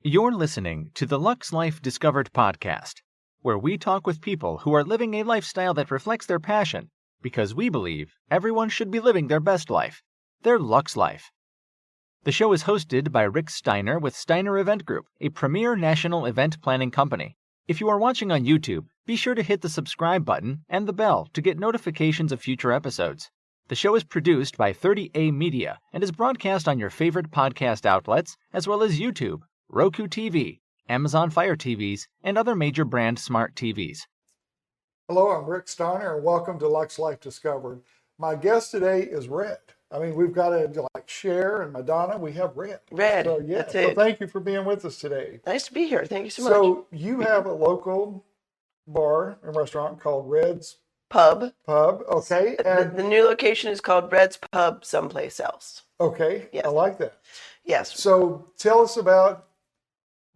You're listening to the Lux Life Discovered podcast, where we talk with people who are living a lifestyle that reflects their passion, because we believe everyone should be living their best life, their Lux Life. The show is hosted by Rick Steiner with Steiner Event Group, a premier national event planning company. If you are watching on YouTube, be sure to hit the subscribe button and the bell to get notifications of future episodes. The show is produced by 30A Media and is broadcast on your favorite podcast outlets, as well as YouTube, Roku TV, Amazon Fire TVs, and other major brand smart TVs. Hello, I'm Rick Steiner, and welcome to Lux Life Discovered. My guest today is Red. I mean, we've got to like Cher and Madonna. We have Red. Red. So, yeah. That's it. So thank you for being with us today. Nice to be here. Thank you so much. So you have a local bar and restaurant called Red's Pub. Okay. And The new location is called Red's Pub someplace else. okay. Yes. I like that. Yes. So tell us about,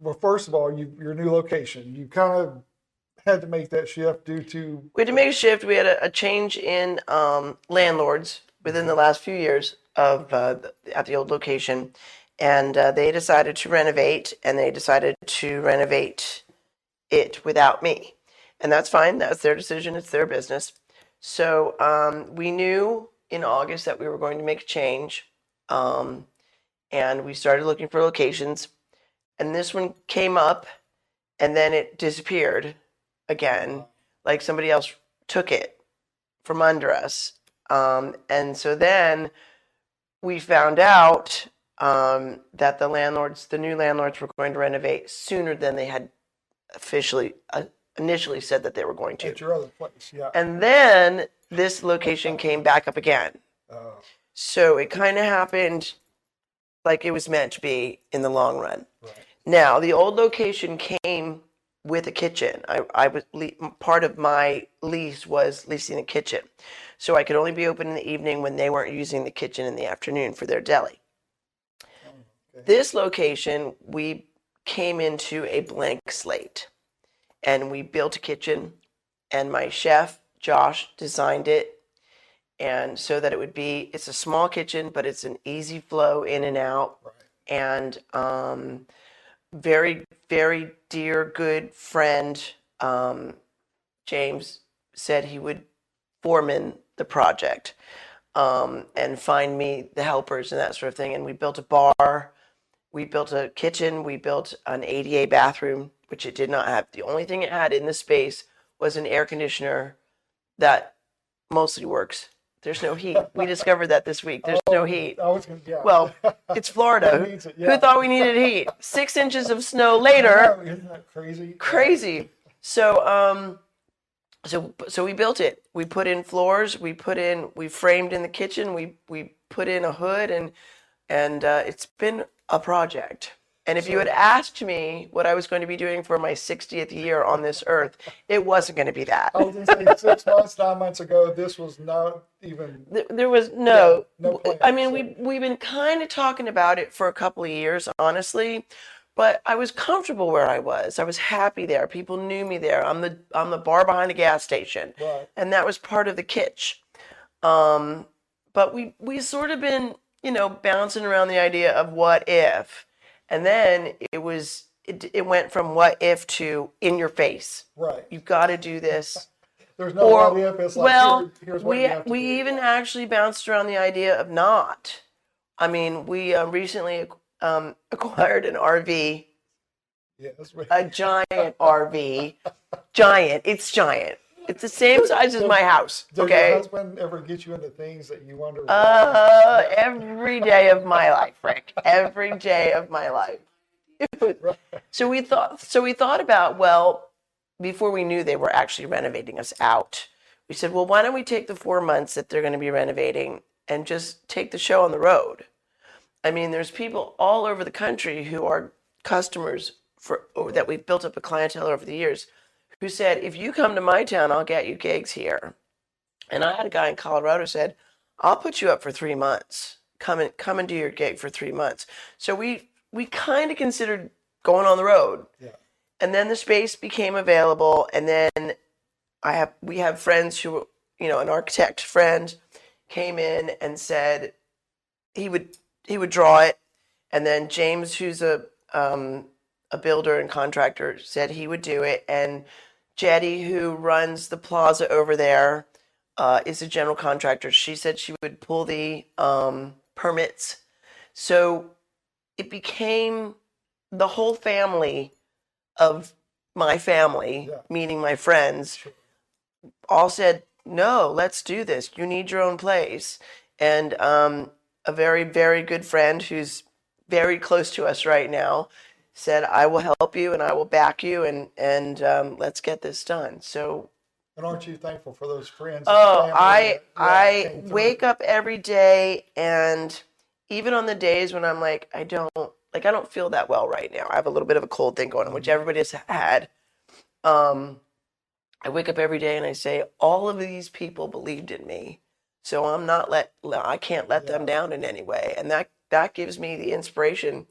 well, first of all, your new location. You kind of had to make that shift due to... We had to make a shift. We had a change in landlords within the last few years of at the old location. And they decided to renovate, and they decided to renovate it without me. And that's fine. That's their decision. It's their business. So we knew in August that we were going to make a change. And we started looking for locations. And this one came up, and then it disappeared again. Like somebody else took it from under us. And so then we found out that the new landlords were going to renovate sooner than they had officially initially said that they were going to. At your other place, yeah. And then this location came back up again. So it kind of happened like it was meant to be in the long run. Right. Now, the old location came with a kitchen. I was part of my lease was leasing a kitchen. So I could only be open in the evening when they weren't using the kitchen in the afternoon for their deli. Okay. This location, we came into a blank slate. And we built a kitchen, and my chef, Josh, designed it. And so that it's a small kitchen, but it's an easy flow in and out. Right. And very, very dear, good friend, James, said he would foreman the project and find me the helpers and that sort of thing. And we built a bar, we built a kitchen, we built an ADA bathroom, which it did not have. The only thing it had in the space was an air conditioner that mostly works. There's no heat. We discovered that this week. There's no heat. Yeah. Well, it's Florida. Needs it, yeah. Who thought we needed heat? 6 inches of snow later. I know, isn't that crazy? Crazy. So so we built it. We put in floors. We framed in the kitchen. We put in a hood, and it's been a project. And if you had asked me what I was going to be doing for my 60th year on this earth, it wasn't going to be that. I was going to say 6 months, 9 months ago, this was not even... There was no plan, I mean, we've been kind of talking about it for a couple of years, honestly, but I was comfortable where I was. I was happy there. People knew me there. I'm the bar behind the gas station. Right. And that was part of the kitsch. But we sort of been, bouncing around the idea of what if. And then it went from what if to in your face. Right. You've got to do this. There's no what if. It's like, here's what you have to do. We even actually bounced around the idea of not. I mean, we recently acquired an RV. Yes. A giant RV. Giant. It's giant. It's the same size as my house. Does Okay. your husband ever get you into things that you wonder? Every day of my life, Rick. Every day of my life. So we thought about, well, before we knew they were actually renovating us out, we said, well, why don't we take the 4 months that they're going to be renovating and just take the show on the road? I mean, there's people all over the country who are customers that we've built up a clientele over the years, who said, if you come to my town, I'll get you gigs here. And I had a guy in Colorado said, I'll put you up for 3 months. Come and do your gig for 3 months. So we kind of considered going on the road. Yeah. And then the space became available. And then we have friends who, an architect friend came in and said he would draw it. And then James, who's a a builder and contractor, said he would do it. And Jetty, who runs the plaza over there, is a general contractor. She said she would pull the permits. So it became the whole family of my family, meaning my friends, all said, no, let's do this. You need your own place. And a very, very good friend who's very close to us right now said, I will help you and I will back you and let's get this done. So. And aren't you thankful for those friends? Oh, I wake up every day, and even on the days when I'm like, I don't feel that well right now. I have a little bit of a cold thing going on, which everybody has had. I wake up every day and I say, all of these people believed in me, so I can't let them down in any way. And that gives me the inspiration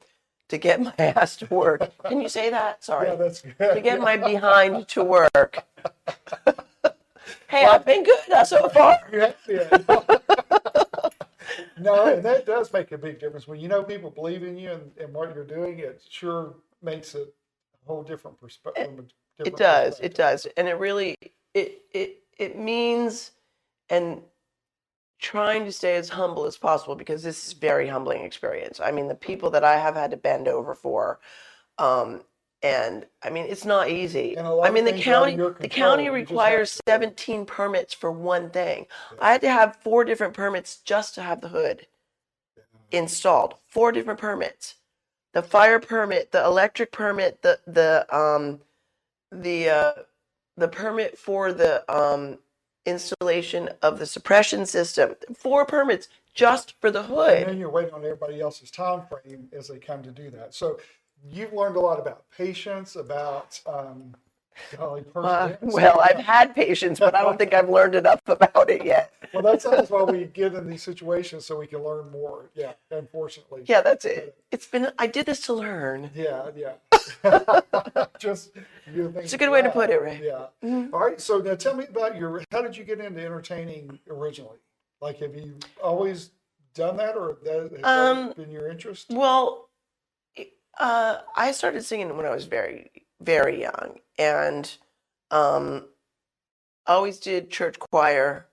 to get my ass to work. Can you say that? Sorry. Yeah, that's good. To get my behind to work. Hey, I've been good so far. No, and that does make a big difference. When you know people believe in you and what you're doing, it sure makes it a whole different perspective. It does. And it really, it means, and trying to stay as humble as possible, because this is a very humbling experience. I mean, the people that I have had to bend over for, and I mean, it's not easy. I mean, the county requires 17 permits for one thing. I had to have 4 different permits just to have the hood installed. 4 different permits: the fire permit, the electric permit, the permit for the installation of the suppression system. 4 permits just for the hood. And then you're waiting on everybody else's time frame as they come to do that. So you've learned a lot about patience, about well, I've had patience, but I don't think I've learned enough about it yet. Well, that's why we get in these situations, so we can learn more. Yeah, unfortunately. Yeah, that's it. I did this to learn. Yeah. It's a good way to put it, Ray. Yeah. Mm-hmm. All right. So now tell me about how did you get into entertaining originally? Like, have you always done that, or has that been your interest? Well, I started singing when I was very, very young, and always did church choir,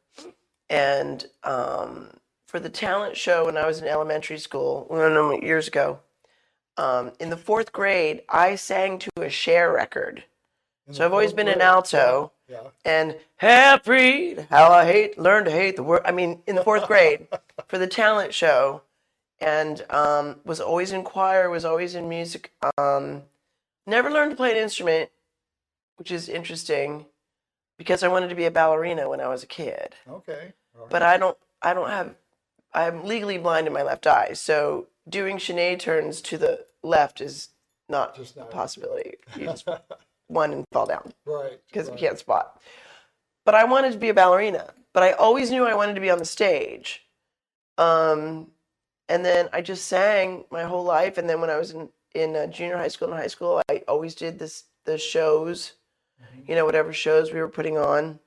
and for the talent show when I was in elementary school, years ago, in the 4th grade, I sang to a Cher record. So I've always been an alto. Yeah. And half-breed, how I learn to hate the word. I mean, in the 4th grade for the talent show, and was always in choir, was always in music. Never learned to play an instrument, which is interesting, because I wanted to be a ballerina when I was a kid. Okay. Right. But I'm legally blind in my left eye, so doing Sinead turns to the left is not a possibility. You just one and fall down. Right. Because you can't spot. But I wanted to be a ballerina, but I always knew I wanted to be on the stage. And then I just sang my whole life. And then when I was in junior high school and high school, I always did the shows, whatever shows we were putting on.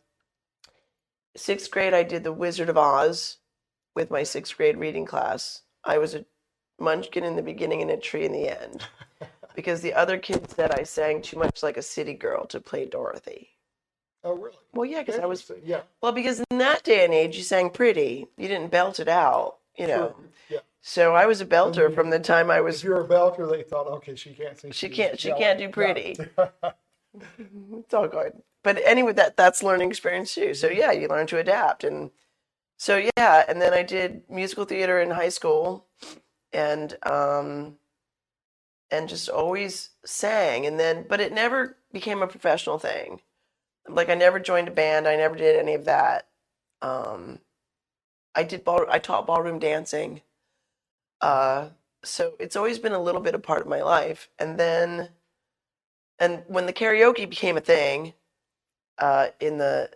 6th grade, I did The Wizard of Oz with my 6th grade reading class. I was a munchkin in the beginning and a tree in the end, because the other kids said I sang too much like a city girl to play Dorothy. Oh, really? Well, yeah, because I was. Yeah. Well, because in that day and age, you sang pretty. You didn't belt it out, Sure. Yeah. So I was a belter from the time I was. If you're a belter, they thought, okay, she can't sing. She can't do pretty. It's all good. But anyway, that's learning experience too. So yeah, you learn to adapt, and so yeah, and then I did musical theater in high school, and just always sang, but it never became a professional thing. Like, I never joined a band. I never did any of that. I taught ballroom dancing. So it's always been a little bit a part of my life. And when the karaoke became a thing, in the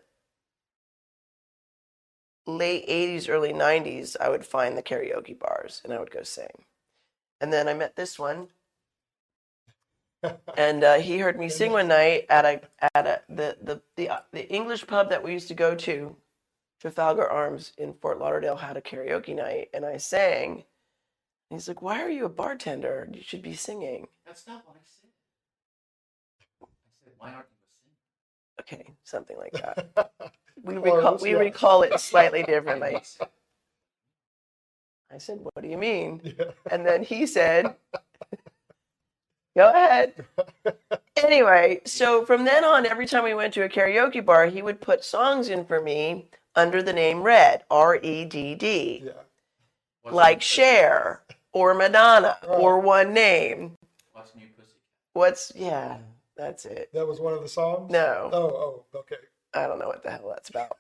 late 80s, early 90s, I would find the karaoke bars and I would go sing. And then I met this one. And he heard me sing one night at the English pub that we used to go to, Trafalgar Arms in Fort Lauderdale, had a karaoke night, and I sang. And he's like, "Why are you a bartender? You should be singing." That's not what I said. Okay, something like that. We Close, yeah. recall it slightly differently. I said, "What do you mean?" Yeah. And then he said, "Go ahead." Anyway, so from then on, every time we went to a karaoke bar, he would put songs in for me under the name Red, R-E-D-D, Yeah. like Cher or Madonna or One Name. Yeah, that's it. That was one of the songs? No. Oh, okay. I don't know what the hell that's about.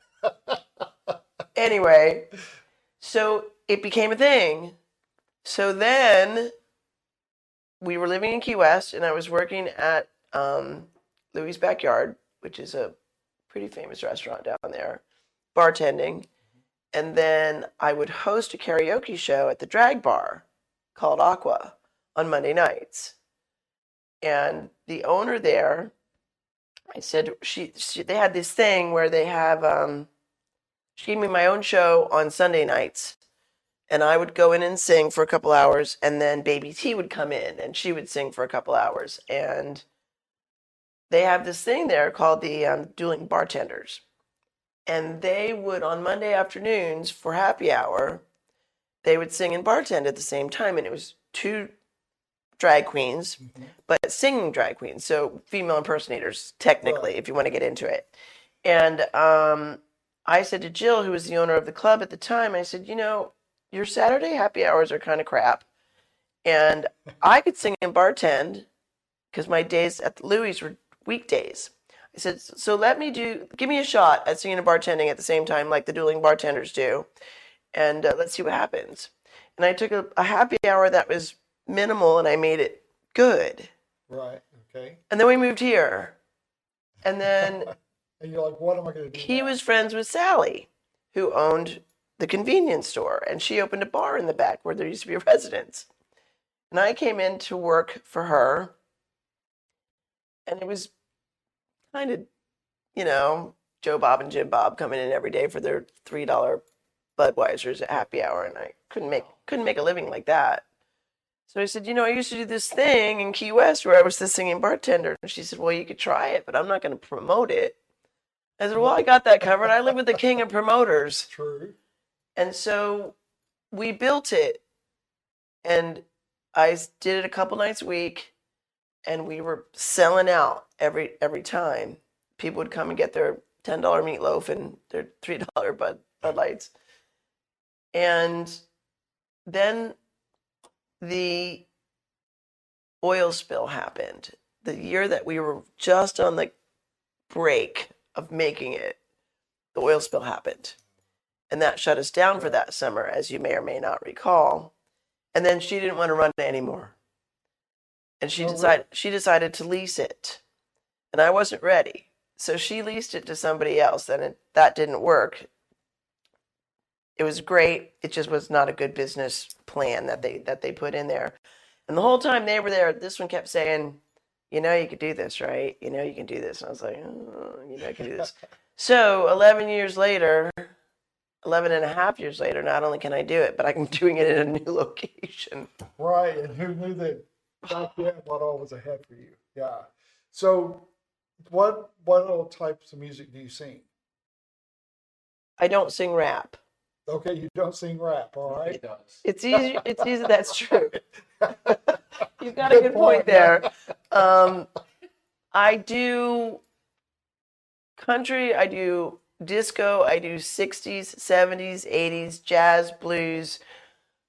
Anyway, so it became a thing. So then we were living in Key West, and I was working at Louis' Backyard, which is a pretty famous restaurant down there, bartending. And then I would host a karaoke show at the drag bar called Aqua on Monday nights. And the owner there, I said, they had this thing where they have, she gave me my own show on Sunday nights. And I would go in and sing for a couple hours, and then Baby T would come in, and she would sing for a couple hours. And they have this thing there called the Dueling Bartenders. And they would, on Monday afternoons for happy hour, they would sing and bartend at the same time. And it was 2 drag queens, but singing drag queens. So female impersonators, technically, if you want to get into it. And I said to Jill, who was the owner of the club at the time, I said, your Saturday happy hours are kind of crap. And I could sing and bartend because my days at the Louis were weekdays. I said, so give me a shot at singing and bartending at the same time like the Dueling Bartenders do. And let's see what happens. And I took a happy hour that was minimal and I made it good. Right, okay. And then we moved here. And then and you're like, what am I going to do? He was friends with Sally, who owned the convenience store, and she opened a bar in the back where there used to be a residence. And I came in to work for her, and it was kind of, Joe Bob and Jim Bob coming in every day for their $3 Budweisers at happy hour, and I couldn't make a living like that. So I said, I used to do this thing in Key West where I was the singing bartender. And she said, well, you could try it, but I'm not going to promote it. I said, well, I got that covered. I live with the king of promoters. True. And so we built it, and I did it a couple nights a week, and we were selling out every time. People would come and get their $10 meatloaf and their $3 Bud Lights. And then the oil spill happened. The year that we were just on the break of making it, the oil spill happened. And that shut us down for that summer, as you may or may not recall. And then she didn't want to run it anymore. And she decided to lease it. And I wasn't ready. So she leased it to somebody else, and that didn't work. It was great. It just was not a good business plan that they put in there. And the whole time they were there, this one kept saying, you could do this, right? You can do this. And I was like, I can do this. So 11 and a half years later, not only can I do it, but I'm doing it in a new location. Right. And who knew that back then what all was ahead for you? Yeah. So what all types of music do you sing? I don't sing rap. Okay, you don't sing rap, all right? It's easy. That's true. You've got a good point there. I do country, I do disco, I do 60s, 70s, 80s, jazz, blues,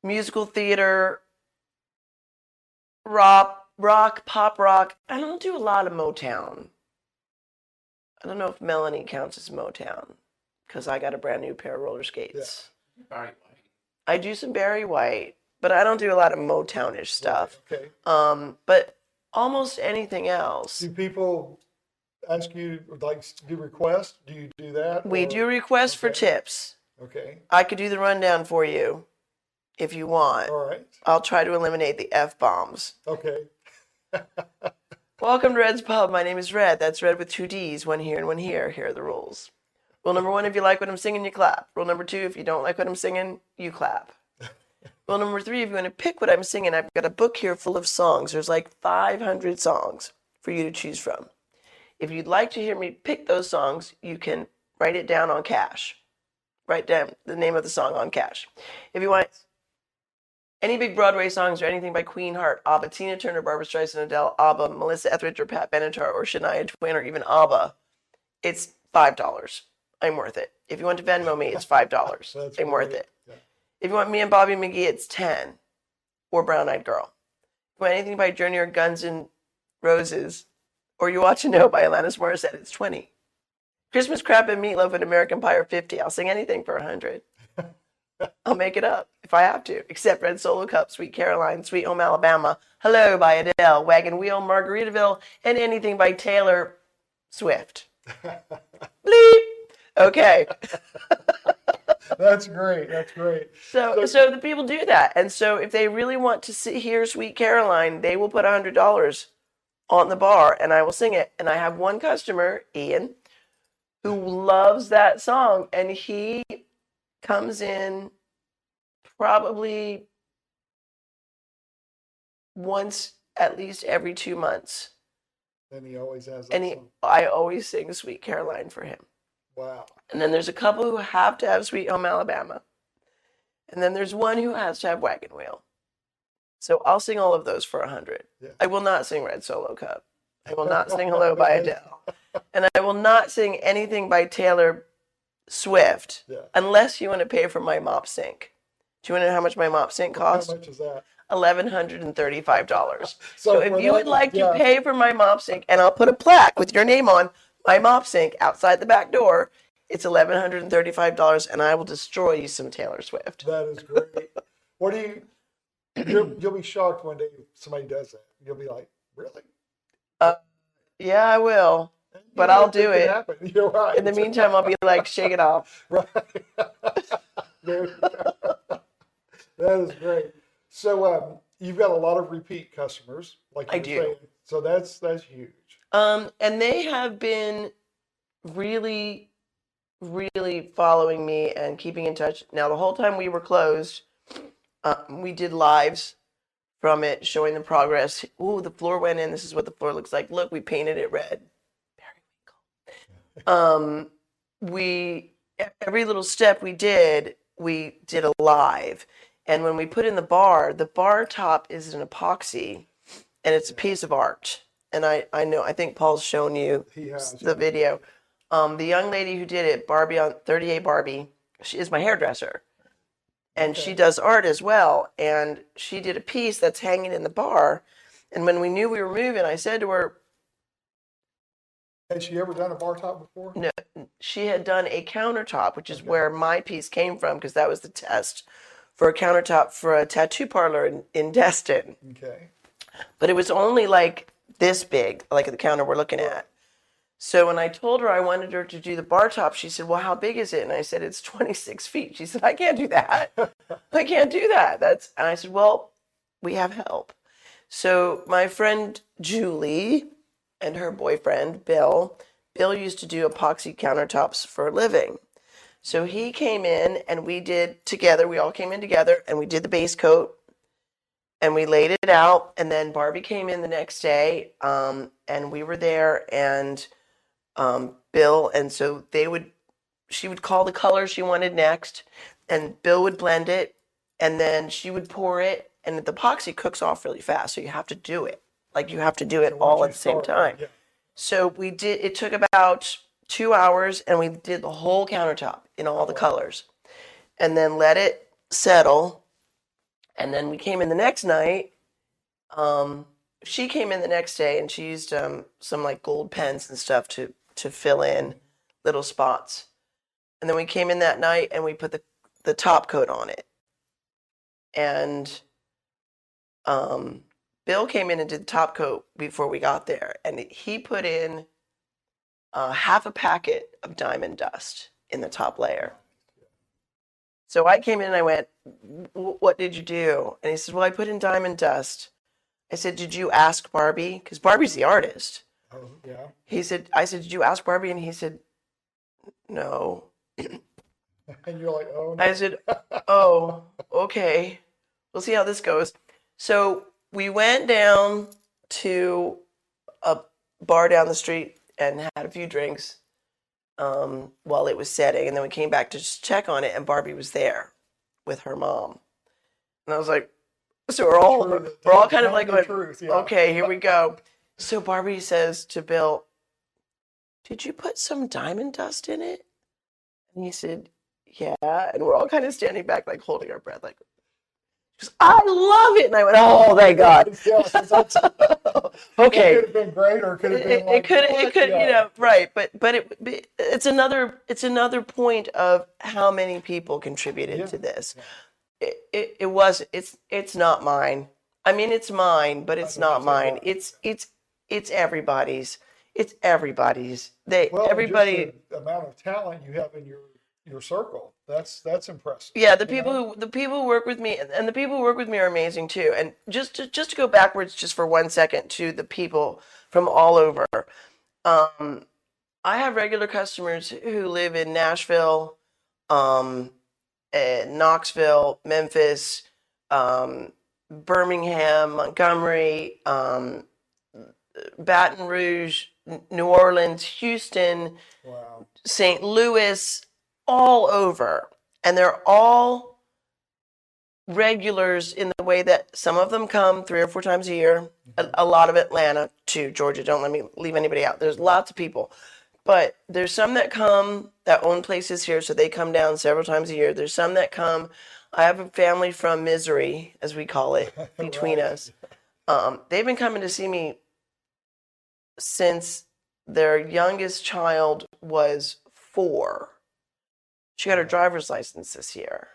musical theater, rock, pop rock. I don't do a lot of Motown. I don't know if Melanie counts as Motown because I got a brand new pair of roller skates. Yeah. Barry White. I do some Barry White, but I don't do a lot of Motownish stuff. Okay. But almost anything else. Do people ask you, do requests? Do you do that? We do requests for tips. Okay. I could do the rundown for you if you want. All right. I'll try to eliminate the F-bombs. Okay. Welcome to Red's Pub. My name is Red. That's Red with 2 Ds, one here and one here. Here are the rules. Rule number 1, if you like what I'm singing, you clap. Rule number 2, if you don't like what I'm singing, you clap. Rule number 3, if you want to pick what I'm singing, I've got a book here full of songs. There's like 500 songs for you to choose from. If you'd like to hear me pick those songs, you can write it down on cash. Write down the name of the song on cash. If you want any big Broadway songs or anything by Queen, Heart, ABBA, Tina Turner, Barbra Streisand, Adele, ABBA, Melissa Etheridge, or Pat Benatar, or Shania Twain, or even ABBA, it's $5. I'm worth it. If you want to Venmo me, it's $5. I'm worth it. Yeah. If you want me and Bobby McGee, it's $10. Or Brown Eyed Girl. If you want anything by Journey or Guns N' Roses, or You Ought to Know by Alanis Morissette, it's $20. Christmas Crab and Meatloaf and American Pie are $50. I'll sing anything for $100. I'll make it up if I have to, except Red Solo Cup, Sweet Caroline, Sweet Home Alabama, Hello by Adele, Wagon Wheel, Margaritaville, and anything by Taylor Swift. Bleep. Okay. That's great. That's great. So the people do that. And so if they really want to hear Sweet Caroline, they will put $100 on the bar and I will sing it. And I have one customer, Ian, who loves that song, and he comes in probably once at least every 2 months. And he always has that song. I always sing Sweet Caroline for him. Wow. And then there's a couple who have to have Sweet Home Alabama. And then there's one who has to have Wagon Wheel. So I'll sing all of those for $100. Yeah. I will not sing Red Solo Cup. I will not sing Hello by Adele. And I will not sing anything by Taylor Swift, unless you want to pay for my mop sink. Do you want to know how much my mop sink costs? How much is that? $1,135. So if you would like to pay for my mop sink, and I'll put a plaque with your name on my mop sink outside the back door, it's $1,135, and I will destroy you some Taylor Swift. That is great. What do you? You'll be shocked one day if somebody does that. You'll be like, really? Yeah, I will. But I'll do it. You're right. In the meantime, I'll be like, shake it off. Right. There you go. That is great. So you've got a lot of repeat customers, like you were saying. So that's huge. And they have been really, really following me and keeping in touch. Now, the whole time we were closed, we did lives from it, showing the progress. Ooh, the floor went in. This is what the floor looks like. Look, we painted it red. Every little step we did a live. And when we put in the bar top is an epoxy, and it's a piece of art. And I think Paul's shown you the video. The young lady who did it, Barbie on 38 Barbie, she is my hairdresser. And she does art as well. And she did a piece that's hanging in the bar. And when we knew we were moving, I said to her, had she ever done a bar top before? No, she had done a countertop, which is where my piece came from, because that was the test for a countertop for a tattoo parlor in Destin. Okay. But it was only like this big, like the counter we're looking at. So when I told her I wanted her to do the bar top, she said, well, how big is it? And I said, it's 26 feet. She said, I can't do that. I can't do that. And I said, well, we have help. So my friend Julie and her boyfriend, Bill used to do epoxy countertops for a living. So he came in and we all came in together and we did the base coat and we laid it out. And then Barbie came in the next day and we were there and Bill, and so she would call the color she wanted next and Bill would blend it and then she would pour it, and the epoxy cooks off really fast. So you have to do it. Like you have to do it all at the same time. Yeah. So it took about 2 hours and we did the whole countertop in all the colors and then let it settle. And then we came in the next night. She came in the next day and she used some like gold pens and stuff to fill in little spots. And then we came in that night and we put the top coat on it. And Bill came in and did the top coat before we got there, and he put in half a packet of diamond dust in the top layer. So I came in and I went, what did you do? And he said, well, I put in diamond dust. I said, did you ask Barbie? Because Barbie's the artist. Oh, yeah. I said, did you ask Barbie? And he said, no. And you're like, oh, no. I said, oh, okay. We'll see how this goes. So we went down to a bar down the street and had a few drinks while it was setting. And then we came back to just check on it, and Barbie was there with her mom. And I was like, so we're all kind of like going, okay, here we go. So Barbie says to Bill, did you put some diamond dust in it? And he said, yeah. And we're all kind of standing back, like holding our breath, like, I love it. And I went, oh, thank God. Okay. It could have been great, or it could have been like, it could, you know, right. But it's another point of how many people contributed to this. Yeah. It's not mine. I mean, it's mine, but it's not mine. It's everybody's. It's everybody's. Everybody. Just the amount of talent you have in your circle. That's impressive. Yeah, the people who work with me, and the people who work with me are amazing too. And just to go backwards just for 1 second to the people from all over. I have regular customers who live in Nashville, Knoxville, Memphis, Birmingham, Montgomery, Baton Rouge, New Orleans, Houston, St. Louis, all over. And they're all regulars in the way that some of them come 3 or 4 times a year. A lot of Atlanta too, Georgia. Don't let me leave anybody out. There's lots of people. But there's some that come that own places here, so they come down several times a year. There's some that come. I have a family from Misery, as we call it, between us. They've been coming to see me since their youngest child was 4. She got her driver's license this year.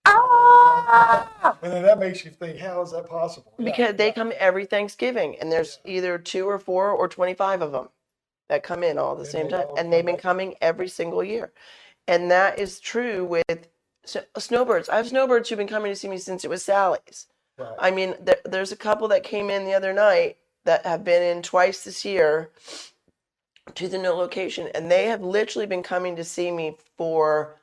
And then that makes you think, how is that possible? Because they come every Thanksgiving, and there's either 2 or 4 or 25 of them that come in all at the same time. And they've been coming every single year. And that is true with snowbirds. I have snowbirds who've been coming to see me since it was Sally's. Right. I mean, there's a couple that came in the other night that have been in twice this year to the new location, and they have literally been coming to see me for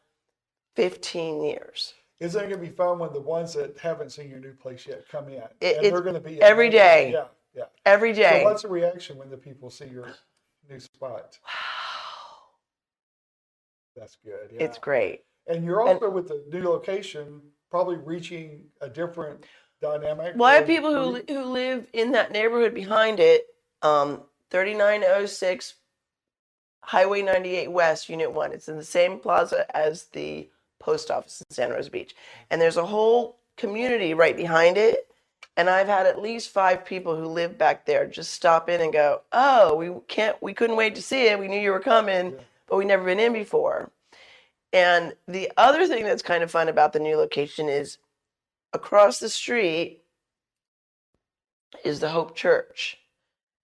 15 years. Isn't it going to be fun when the ones that haven't seen your new place yet come in? And they're going to be every day. Yeah. Every day. So what's the reaction when the people see your new spot? Wow. That's good. Yeah. It's great. And you're also with the new location, probably reaching a different dynamic. Well, I have people who live in that neighborhood behind it, 3906 Highway 98 West, Unit 1. It's in the same plaza as the post office in Santa Rosa Beach. And there's a whole community right behind it. And I've had at least 5 people who live back there just stop in and go, oh, we couldn't wait to see it. We knew you were coming, but we've never been in before. And the other thing that's kind of fun about the new location is across the street is the Hope Church.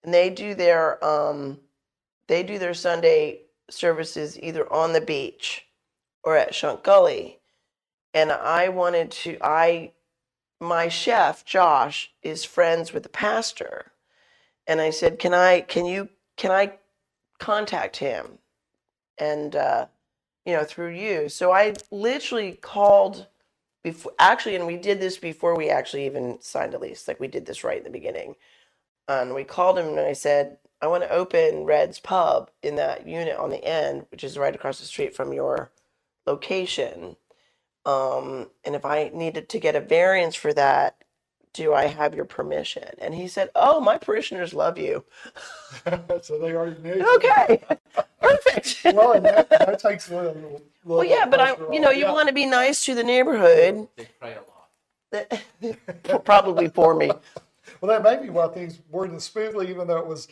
And they do their Sunday services either on the beach or at Shunk Gully. And my chef, Josh, is friends with the pastor. And I said, can I contact him? And, through you. So I literally called and we did this before we actually even signed a lease. Like, we did this right in the beginning. And we called him and I said, I want to open Red's Pub in that unit on the end, which is right across the street from your location. And if I needed to get a variance for that, do I have your permission? And he said, oh, my parishioners love you. So they already knew. Okay, perfect. Well, and that takes a little well, yeah, but you want to be nice to the neighborhood. They pray a lot. Probably for me. Well, that may be why things weren't smoothly, even though it was,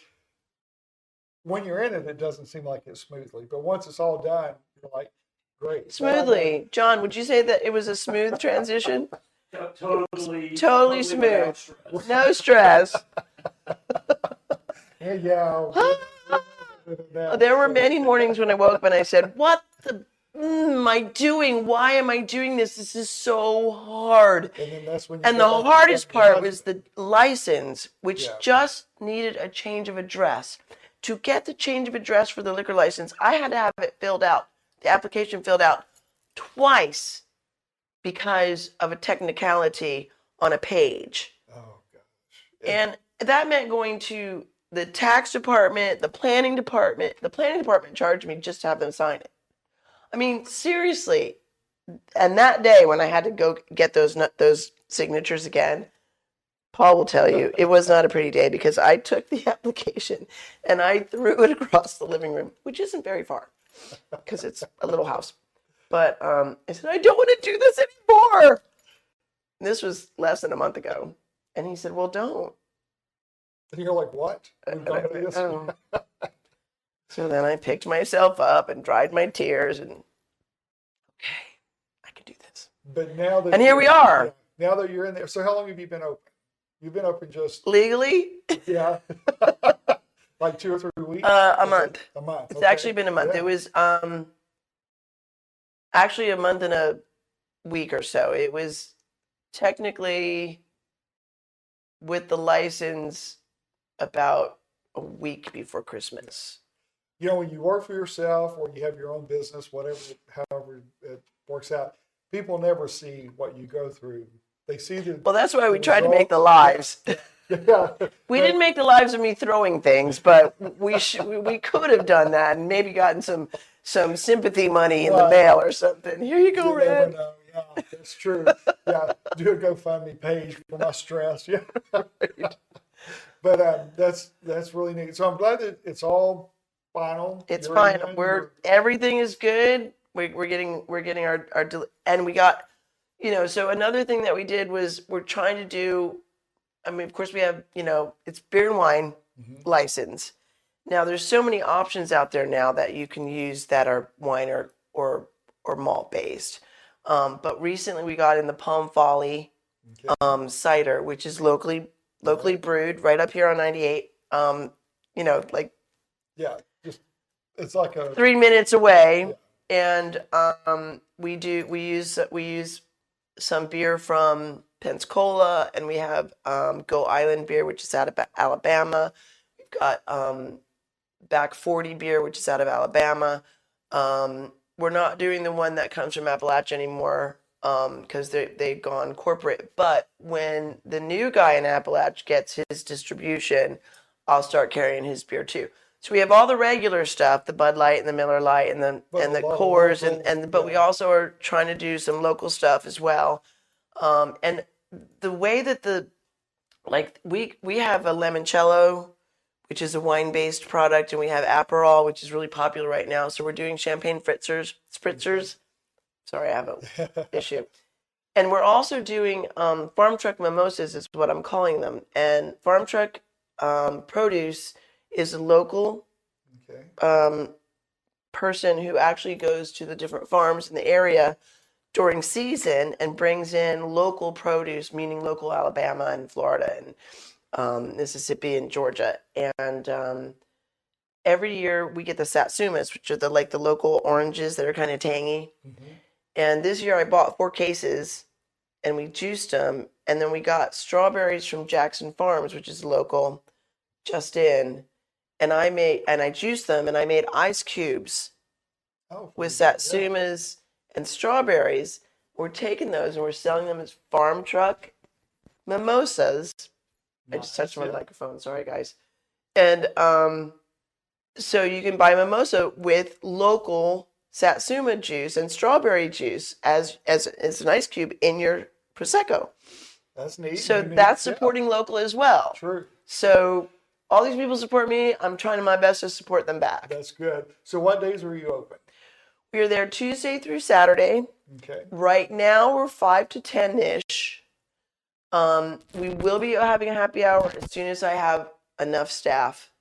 when you're in it, it doesn't seem like it's smoothly. But once it's all done, you're like, great. Smoothly. John, would you say that it was a smooth transition? Totally smooth. No stress. Yeah. There were many mornings when I woke up and I said, what the am I doing? Why am I doing this? This is so hard. And then that's when the hardest part was the license, which just needed a change of address. To get the change of address for the liquor license, I had to have it filled out, the application filled out twice because of a technicality on a page. Oh, gosh. And that meant going to the tax department, the planning department charged me just to have them sign it. I mean, seriously. And that day when I had to go get those signatures again, Paul will tell you, it was not a pretty day because I took the application and I threw it across the living room, which isn't very far because it's a little house. But I said, I don't want to do this anymore. And this was less than a month ago. And he said, well, don't. And you're like, what? So then I picked myself up and dried my tears and, okay, I can do this. But now that and here we are. Now that you're in there. So how long have you been open? You've been open just... Legally? Yeah. Like 2 or 3 weeks? A month. A month. It's actually been a month. Yeah. It was actually a month and a week or so. It was technically with the license about a week before Christmas. You know, when you work for yourself or you have your own business, however it works out, people never see what you go through. They see the... Well, that's why we tried to make the lives. Yeah. We didn't make the lives of me throwing things, but we could have done that and maybe gotten some sympathy money in the mail or something. Here you go, Red. Yeah, that's true. Yeah, do a GoFundMe page for my stress. Yeah. Right. But that's really neat. So I'm glad that it's all final. It's final. Everything is good. We're getting our and we got, so another thing that we did was we're trying to do, I mean, of course we have, it's beer and wine license. Now there's so many options out there now that you can use that are wine or malt based. But recently we got in the Palm Folly cider, which is locally brewed right up here on 98. It's like a 3 minutes away. Yeah. And we use some beer from Pensacola, and we have Go Island beer, which is out of Alabama. We've got Back 40 beer, which is out of Alabama. We're not doing the one that comes from Appalachia anymore because they've gone corporate. But when the new guy in Appalachia gets his distribution, I'll start carrying his beer too. So we have all the regular stuff, the Bud Light and the Miller Lite and the Coors, but we also are trying to do some local stuff as well. And the way that we have a limoncello, which is a wine-based product, and we have Aperol, which is really popular right now. So we're doing champagne spritzers. Sorry, I have an issue. And we're also doing farm truck mimosas is what I'm calling them. And farm truck produce is a local person who actually goes to the different farms in the area during season and brings in local produce, meaning local Alabama and Florida and Mississippi and Georgia. And every year we get the satsumas, which are the local oranges that are kind of tangy. Mm-hmm. And this year I bought 4 cases and we juiced them. And then we got strawberries from Jackson Farms, which is local, just in. And I juiced them and I made ice cubes with satsumas and strawberries. We're taking those and we're selling them as farm truck mimosas. Nice. I just touched my microphone. Sorry, guys. And so you can buy mimosa with local satsuma juice and strawberry juice as an ice cube in your Prosecco. That's neat. So that's supporting local as well. True. So all these people support me. I'm trying my best to support them back. That's good. So what days were you open? We are there Tuesday through Saturday. Okay. Right now we're 5 to 10-ish. We will be having a happy hour as soon as I have enough staff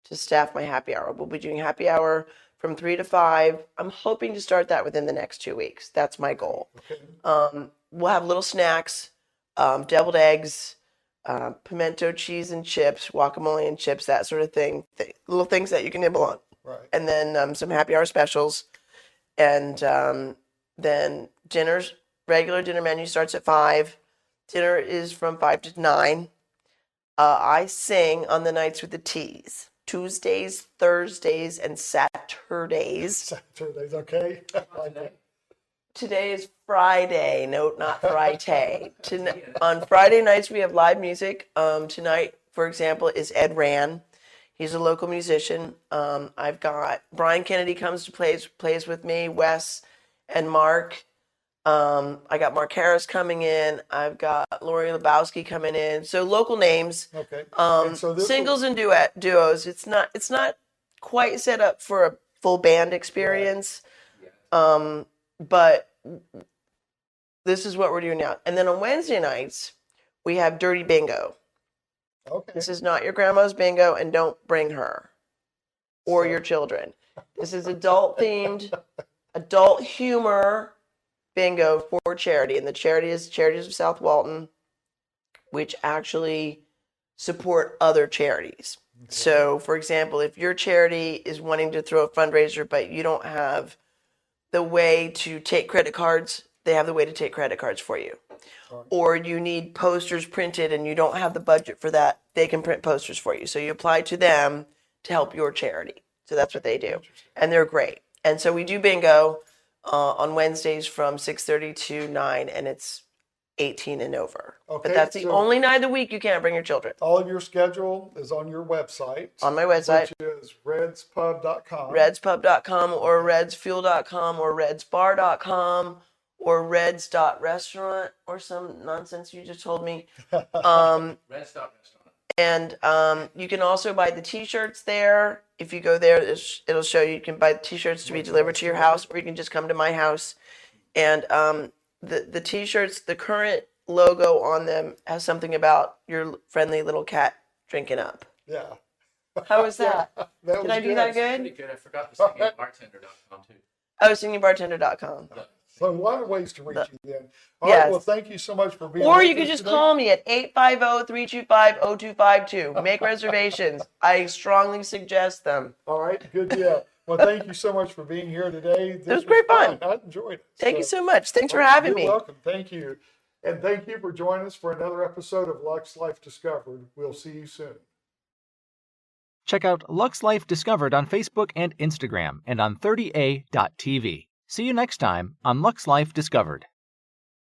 to staff my happy hour. We'll be doing happy hour from 3 to 5. I'm hoping to start that within the next 2 weeks. That's my goal. Okay. We'll have little snacks, deviled eggs, pimento cheese and chips, guacamole and chips, that sort of thing. Little things that you can nibble on. Right. And then some happy hour specials. And then regular dinner menu starts at 5. Dinner is from 5 to 9. I sing on the nights with the T's. Tuesdays, Thursdays, and Saturdays. Saturdays, okay. Today is Friday. No, not Friday. On Friday nights, we have live music. Tonight, for example, is Ed Ran. He's a local musician. I've got Brian Kennedy comes to plays with me, Wes and Mark. I got Mark Harris coming in. I've got Lori Lebowski coming in. So local names. Okay. And so this Singles and duos. It's not quite set up for a full band experience. But this is what we're doing now. And then on Wednesday nights, we have Dirty Bingo. Okay. This is not your grandma's bingo, and don't bring her or your children. This is adult themed, adult humor bingo for charity. And the charity is Charities of South Walton, which actually support other charities. Okay. So, for example, if your charity is wanting to throw a fundraiser, but you don't have the way to take credit cards, they have the way to take credit cards for you. Or you need posters printed and you don't have the budget for that, they can print posters for you. So you apply to them to help your charity. So that's what they do. And they're great. And so we do bingo on Wednesdays from 6:30 to 9, and it's 18 and over. Okay, But that's the only night of the week you can't bring your children. All of your schedule is on your website. On my website. Which is redspub.com. redspub.com or redsfuel.com or redsbar.com. or reds.restaurant or some nonsense you just told me. Reds.restaurant. And you can also buy the t-shirts there. If you go there, it'll show you can buy the t-shirts to be delivered to your house, or you can just come to my house. And the t-shirts, the current logo on them has something about your friendly little cat drinking up. Yeah. How was that? That Did I do that good? Pretty good. I forgot the singingbartender.com too. Oh, singingbartender.com. So a lot of ways to reach you then. All Yes. right, well, thank you so much for being Or with you could us just today. call me at 850-325-0252. Make reservations. I strongly suggest them. All right, good deal. Well, thank you so much for being here today. This was great fun. I enjoyed it. Thank you so much. Thanks for having me. You're welcome. Thank you. And thank you for joining us for another episode of Lux Life Discovered. We'll see you soon. Check out Lux Life Discovered on Facebook and Instagram and on 30a.tv. See you next time on Lux Life Discovered.